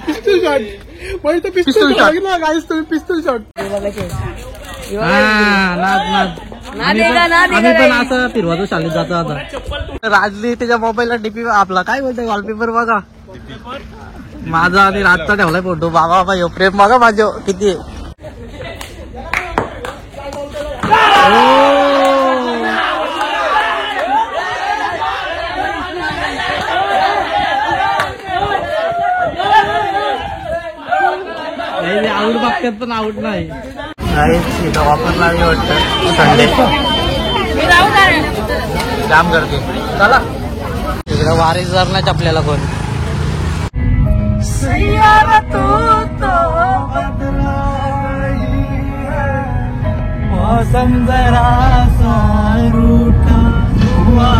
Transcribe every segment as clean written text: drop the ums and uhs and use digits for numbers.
पिस्तूल शॉट पिस्तूल शॉट गाईस तुम्ही पिस्तूल शॉट आम्ही पण असं फिरवातो शाळेत जातो आता. राजली त्याच्या मोबाईलला डीपी आपला काय बोलतोय वॉलपेपर बघा माझा आणि राजचा ठेवलाय फोटो. बाबा बाबा यो प्रेम बघा माझ्या किती आऊट बघतात पण आऊट नाही. इथं वापरला वाटतं संडे जाम करते. चला इकडं वारीस जरणाच आपल्याला कोण मौसम जरा रूठा हुआ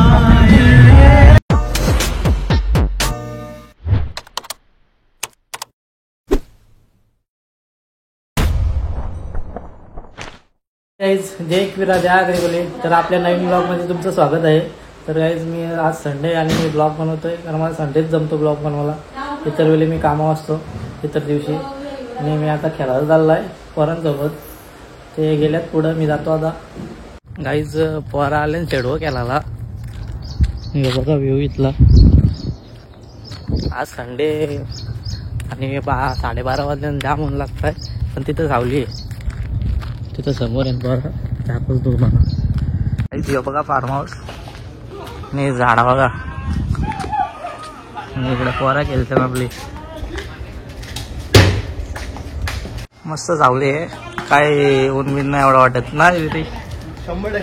गाईज जय एकविरा जय आगरी. तर आपल्या नवीन ब्लॉग मध्ये तुमचं स्वागत आहे. तर गाईज मी आज संडे आणि मी ब्लॉग बनवतोय कारण मला संडेच जमतो ब्लॉग बनवायला. इतर वेळी मी कामावर असतो इतर दिवशी. आणि मी आता खेळायला चाललो आहे पोरांसोबत. ते गेल्यात पुढं मी जातो आता. गाईज पोरा आले चेडवं केला बघा व्ह्यू इथला. आज संडे आणि 12:30 वाजल्या जाम होऊन लागताय पण तिथं सावली आहे. तिथं समोर आहे बघा त्यापच दूर बघा बघा फार्म हाऊस आणि झाडा बघा. इकडे पोरा केलं आपली मस्त सावली आहे. काय ऊन बिन नाही एवढं वाटत ना तिथे. 100%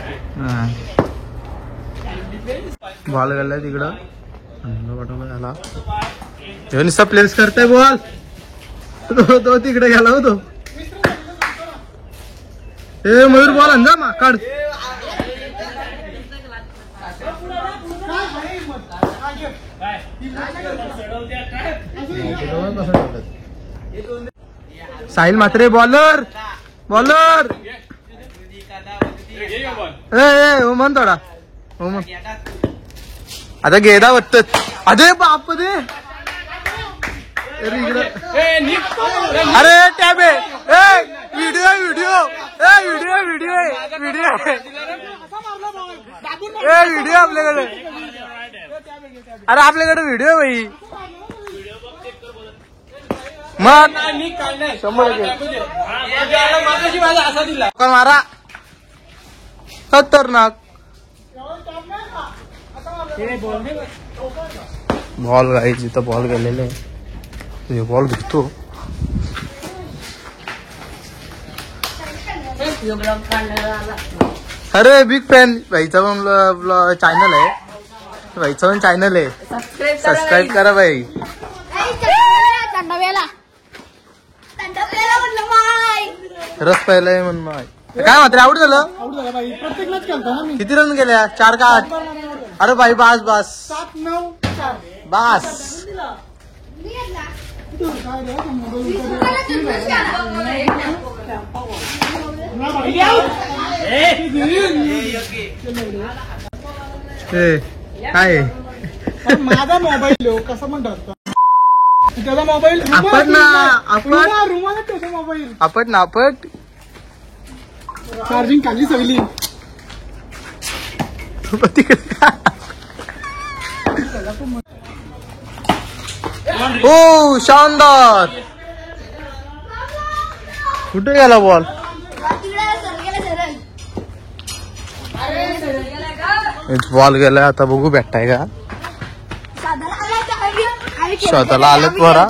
बॉल गेलाय तिकडं झाला नुसता प्लेस करताय बॉल. तो तिकडे गेला होतो. मयूर बॉल ना मा काढ. साहिल मात्रे बॉलर बॉलर ओमन थोडा ओमन आता गेला वाटत. अरे बाप दे अरे टॅब आहे video video video video video video आपल्याकडे. अरे आपल्याकडे व्हिडिओ भाई मग 100% मारा खतरनाक बॉल गाई. जिथं बॉल गेलेले आहे बॉल घेतो. अरे बिग फॅन भाईचा पण चॅनल आहे. भाईचा पण चॅनल आहे सबस्क्राईब करा भाई. रस पाहिलाय म्हणून काय मात्र आऊट झालं. किती रन गेल्या 4 का 8. अरे भाई बास बास बास. काय माझा मोबाईल कसं म्हणतात त्याचा मोबाईल आपण मोबाईल आपण नापट चार्जिंग खाली सगळी. ओ शानदार. कुठे गेला बॉल. बॉल गेलाय आता बघू भेटताय का. स्वतःला आलेत पोरा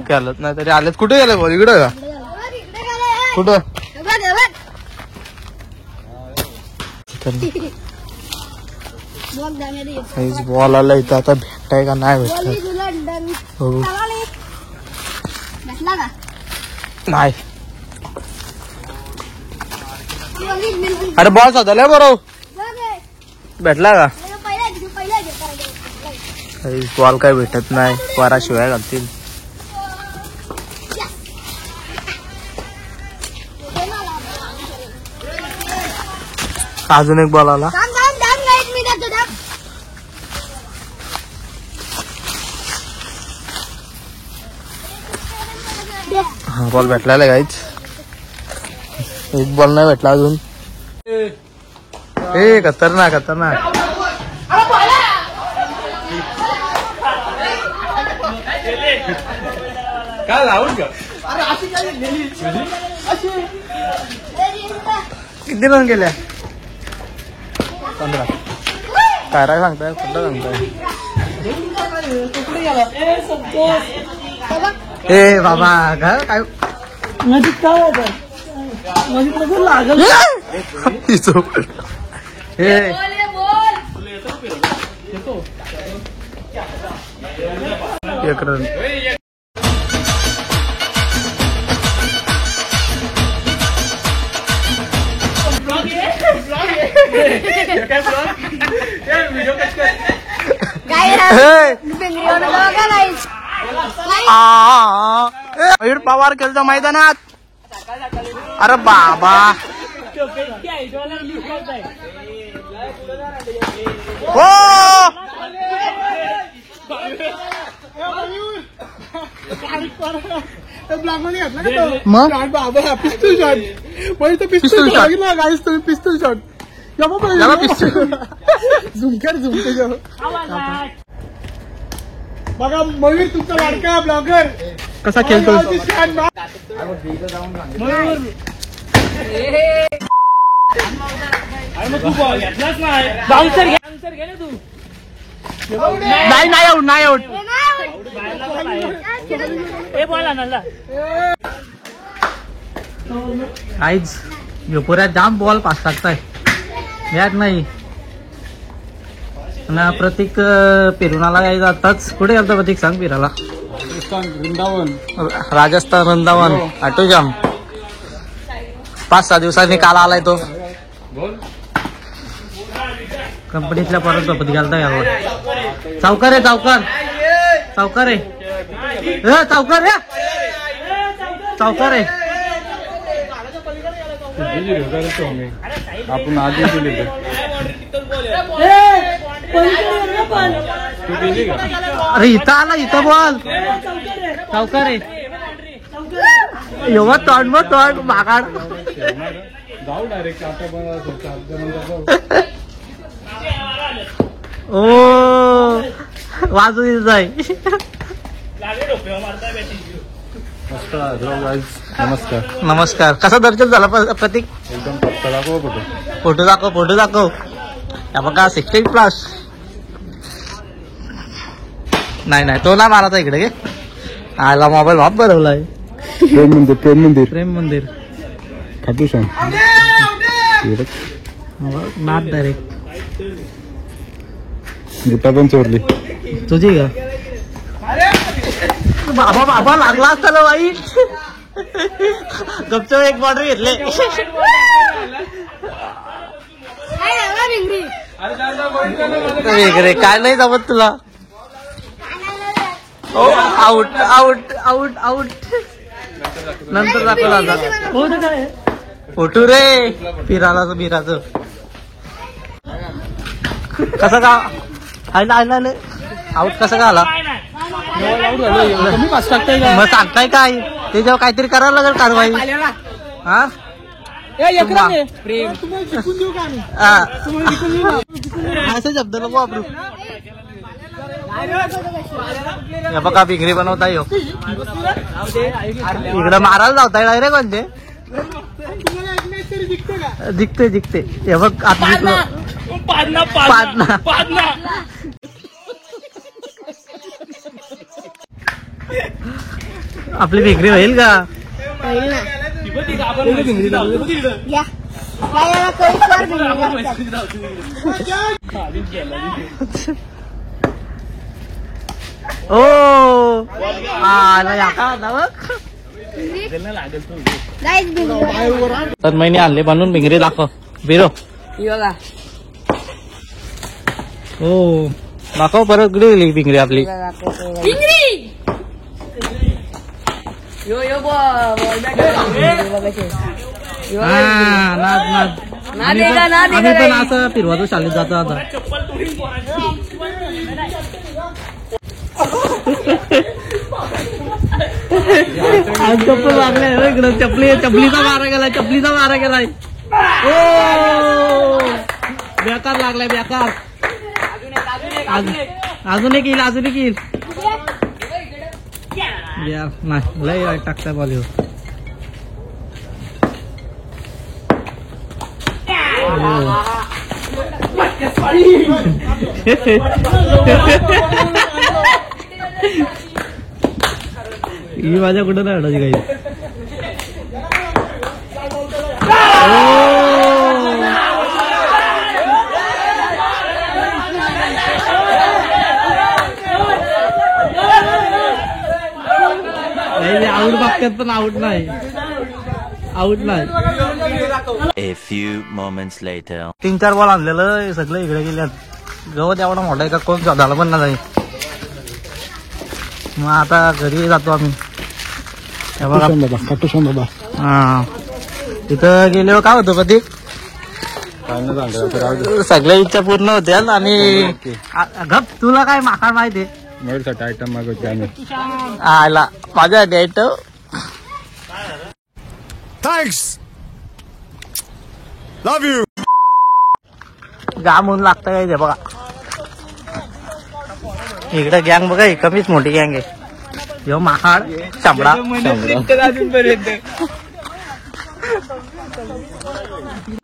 केलत नाही तरी आलेत. कुठे गेलाय बॉल इकडे का कुठं बॉल आला इथं आता भेटताय का नाही भेटताय बघू. नाही अरे बॉल स्वतःला बरोबर भेटला का. बॉल काय भेटत नाही पोरा शिवाय घालतील. अजून एक बॉल आला. बॉल भेटला गाईच. एक बॉल नाही भेटला अजून. ए खतरनाक खतरनाक. काय लावून का किती रन गेल्या? 15. काय राय सांगताय कुठं सांगताय? ए बाबा काय लागल. एक रन. मयूर पवार खेळतो मैदानात. अरे बाबा हो ब्लॉक मध्ये घातला का तो? मग? शॉट बाबा पिस्तूल शॉट. म्हणजे तो पिस्तूल पिस्तूल शॉट शॉट. ना गाईस तुम्ही पिस्तूल शॉट. याला पिस्तूल. झुमकर झुमते बघा मयूर तुमचा लाडका ब्लॉगर कसा खेळतो? नाही नाही आऊट नाही आऊट. काहीच पुऱ्या जाम बॉल पास टाकताय यात नाही ना. प्रतीक पिरुनाला यायचं आताच. कुठे गेलता प्रतीक सांग पिराला? वृंदावन राजस्थान वृंदावन ऑटोजाम. 5-6 दिवसांनी काल आलाय तो. कंपनीतल्या परत सोबत घालता यावर. चौकार आहे चौकार चौकार आहे चौकार आहे चौकार आहे. आपण आधी केले अरे इथं आला इथं बॉल. चौकार आहे. एवढं तोंड मग तोंड मागाड. जाऊ डायरेक्ट आता ओ वाजू जाय. नमस्कार. नमस्कार. कसा दर्शन झाला प्रतीक? एकदम पत्ता दाखव फोटो. फोटो दाखव फोटो दाखव. या बघा 16+. नाही नाही तो ना मारायचा इकडे गे. आला मोबाईल वाप भरवलाय. प्रेम मंदिर प्रेम मंदिर खाटू श्याम. नाथ डायरेक्ट. गुट्टा पण चोरली तुझी का? बाबा बाबा लागला असता ना बाई. गपचूप एक बॉर्डर घेतले. वेगळे काय नाही जमत तुला. Out out out out. नंतर दाखवला फोटो रे फिराला बिराचं. कसं का आयला आयला आउट कसं का आला? कमी पास टाकताय का? मग सांगताय काय त्याच्यावर काहीतरी करायला लागेल कारवाई. हा प्रेम असं शब्द नको वापरू. हे बघा बिगरी बनवताय हो. इकडं मारायला लावताय डायरेक्ट म्हणजे दिखते दिखते. हे बघ आता पादना. आपली बिगरी होईल का? ओ आला या का तर महिने आणले बनवून भिंगरी दाखव बिरो. हो दाखव परत कुठे गेली भिंगरी आपली? आम्ही पण असं फिरवातो शाळेत जातो आता. आज चप्पल लागलाय इकडं. चपलीचा मारा गेलाय. ओ बेकार लागलाय बेकार. अजून एक येईल यार. नाही लय टाकता बॉल ह्यो. ही माझ्या कुठं नाही अडायची काही. आऊट बघतात पण आऊट नाही. A few moments later. 3-4 ball आणलेलं सगळं इकडे गेल्यात. गवत एवढा मोठा आहे का कोण झालं पण नाही. मग आता घरी जातो आम्ही. बाबा हा तिथं गेल्यावर काय होतं कधी सगळ्या इच्छा पूर्ण होत्या. आणि गप तुला काय माका माहिती माझ्यासाठी आयटम मागवते आम्ही. आला माझ्यासाठी आयटम. Thanks love you. गाम ऊन लागतं काय ते बघा. इकडे गँग बघा कमीच मोठी गँग आहे. ह्यो माकाड चांबडा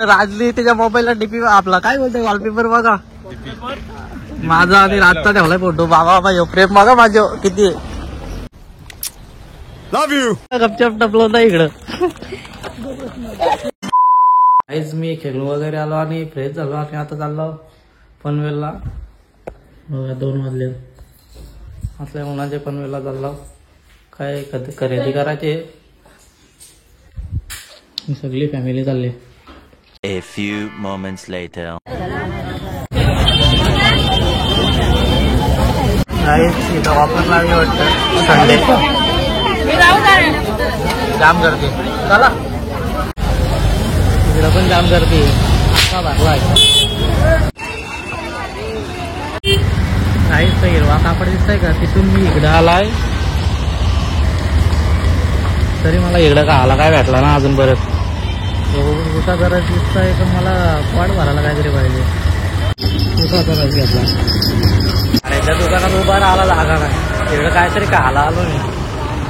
राजली त्याच्या मोबाईलला डीपी आपला काय बोलतोय वॉलपेपर बघा माझा. आणि रातचा ठेवलाय फोटो. बाबा ह्यो प्रेम बघा माझं किती लव्ह यू. गपचप टपलो होता इकडं. आईच मी खेळून वगैरे आलो आणि फ्रेश झालो आणि आता चाललो पनवेलला. 2 वाजले असल्या उन्हाचे पनवेलला चाललो. काय खरेदी करायचे. सगळी फॅमिली चालली. A few moments later. इथं वापर लागली वाटतं संडे. जाम गर्दी चला. इकडं पण जाम गर्दी आता भरलाय. काहीच तर हिरवा कापड दिसतंय का. तिथून मी इकडं आलाय तरी मला इकडं का आला काय भेटला ना अजून परत. उसा गरज दिसतंय पण मला पाट भरायला काहीतरी पाहिजे. उसा गरज घेतला आणि त्या दुकानात उभा राहायला जागा नाही. इकडं काहीतरी काला आलो मी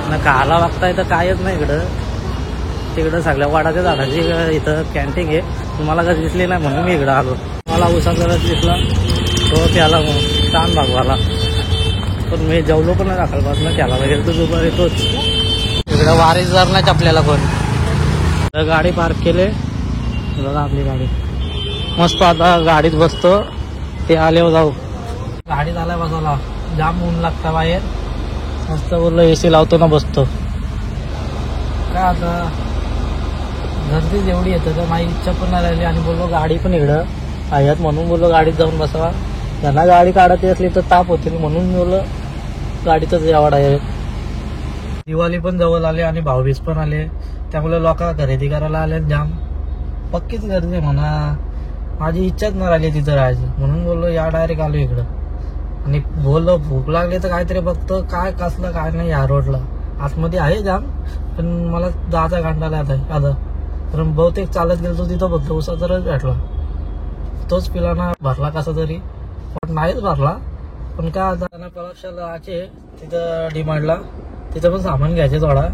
ना. काला बघताय तर कायच नाही इकडं. तिकडं सगळ्या वाडाच्या झाडाची इथं कॅन्टीन आहे. तुम्हाला कधी दिसली नाही म्हणून मी इकडं आलो. मला उसा गरज दिसला तो प्याला मग छान भागवाला. पण मी जेवलो पण नाही दाखलपासून. त्याला वगैरे तो दुपार येतोच. इकडं वारीस जर नाही आपल्याला कोण. गाडी पार्क केले बघा आपली गाडी मस्त. आता गाडीत बसतो ते आले जाऊ. गाडीत आलाय बसायला. जाम ऊन लागता बाहेर. मस्त बोललो AC लावतो ना बसतो. काय आता गर्दी जेवढी येतं तर माझी इच्छा पण नाही राहिली. आणि बोललो गाडी पण इकडं आहेत म्हणून बोललो गाडीत जाऊन बसावा. त्यांना गाडी काढायची असली तर ताप होतील म्हणून बोललो गाडीतच यावं आहे. दिवाळी पण जवळ आले आणि भाऊबीज पण आले. त्यामुळे लोक खरेदी करायला आले जाम. पक्कीच गर्दी म्हणा. माझी इच्छाच न राहिली तिथं राहायची म्हणून बोललो या डायरेक्ट आलो इकडं. आणि बोललो भूक लागली तर काहीतरी बघतो काय कसलं काय नाही. या रोडला आतमध्ये आहे जाम पण मला 10चा घंटाला आता कारण बहुतेक चालत गेलो तिथं बघतो उसा तरच भेटला. तोच पिलाना भरला कसा तरी पण नाहीच भरला. पण काय आता पलाशाला तिथं डिमांडला तिथं पण सामान घ्यायचे थोडा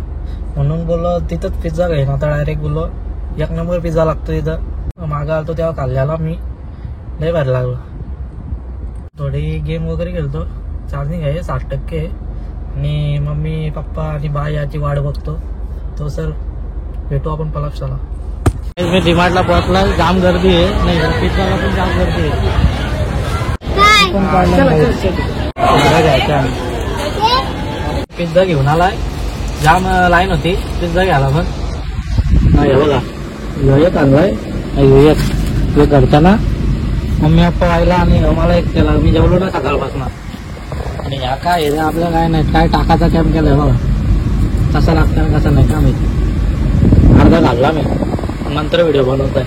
म्हणून बोललो तिथंच पिझ्झा घेईन आता डायरेक्ट. बोललो 1 नंबर पिझ्झा लागतो तिथं. मागं आलतो तेव्हा खाल्ल्याला मी लय भारी लागला. थोडी गेम वगैरे खेळतो. चार्जिंग आहे 60% आणि मम्मी पप्पा आणि बाय याची वाट बघतो. तो सर भेटू आपण पलाशाला. मी डिमांडला पोहोचला. जाम गर्दी आहे. नाही पिझ्झाला पण जाम गर्दी आहे. पिझ्झा घेऊन आलाय. जाम लाईन होती पिझ्झा घ्यायला. पण हे बघा घेऊयात आणलाय. घेऊयात घरच्यांना मम्मी पप्पा व्हायला आणि मला एक केला. मी जेवलो ना सकाळपासून. आणि ह्या काय आपलं काय नाही काय टाकाचा कॅम्प केलाय बघा. कसा लागतं ना कसा नाही का माहिती. अर्धा घालला मी नंतर व्हिडिओ बनवतोय.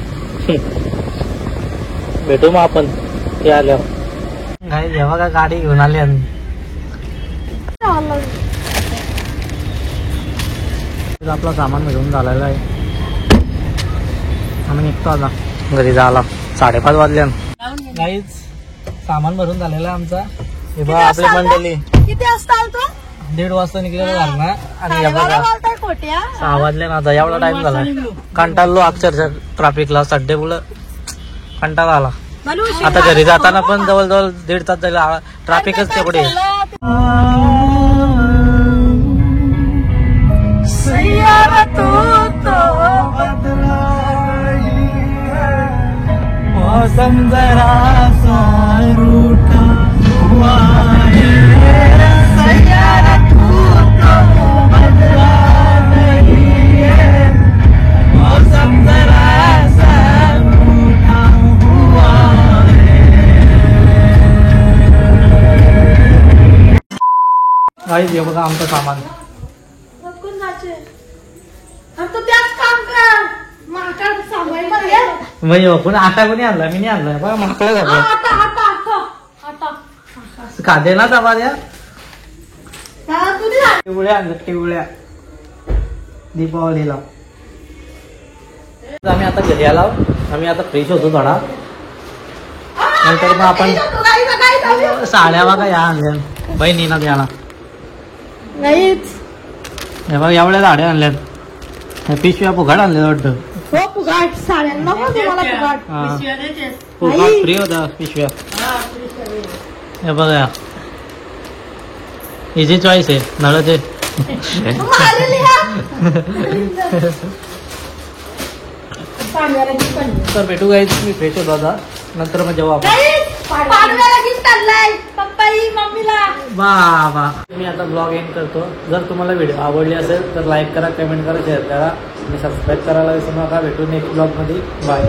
भेटू मग आपण ते आल्यावर. काय जेव्हा का गाडी घेऊन आली आम्ही. आपला सामान घेऊन झालेला आहे. आम्ही निघतो आता घरी जायला. 5:30 वाजल्या. काहीच सामान भरून झालेला आहे आमचा. हे बघा आपली मंडळी किती वाजता आलतो? 1:30 वाजता निघलेलं घरनं. आणि हे बघा बोलताय खोट्या 6 वाजले ना आता. एवढा टाइम झाला. कंटाळलो अक्षरशः ट्रॅफिकला. सड्डे मुलं कंटाळा आला. आता घरी जाताना पण जवळजवळ 1.5 तास झाला. ट्रॅफिकच तेवढे. मौसम जरा सा रूठा हुआ है. सैयारा तू तो बदला नहीं है. मौसम जरा सा रूठा हुआ है. गाईस हे बघा आमचं सामान. कोण जायचे? तू त्याच काम कर. माकड सांभाळी मग पण आटा कोणी आणला? मी नाही आणलाय बघा. माकडं झालं खादे ना दबा द्या. टिवळ्या आणलं टिवळ्या दीपावलीला. आम्ही आता घरी आलो. आम्ही आता फ्रेश होतो थोडा. नंतर मग आपण साड्या बघा या आणल्या बहिणीला द्यायला. नाहीच हे बघा एवढ्या साड्या आणल्यात. पिशव्या फुगाट आणल्या वाटतं. हो फुगाट साड्यांना नको तुम्हाला फुगाट. फुगाट फ्री होता पिशव्या. हे बघा इझी चॉईस आहे नळचे. तर भेटू गाईज. मी फ्रेश होतो आता. नंतर मग जेव्हा आपण बाबा मी आता ब्लॉग एंड करतो. जर तुम्हाला व्हिडिओ आवडली असेल तर लाईक करा, कमेंट करा, शेअर करा आणि सबस्क्राईब करायला विसरू नका. भेटू नेक्स्ट ब्लॉग मध्ये. बाय.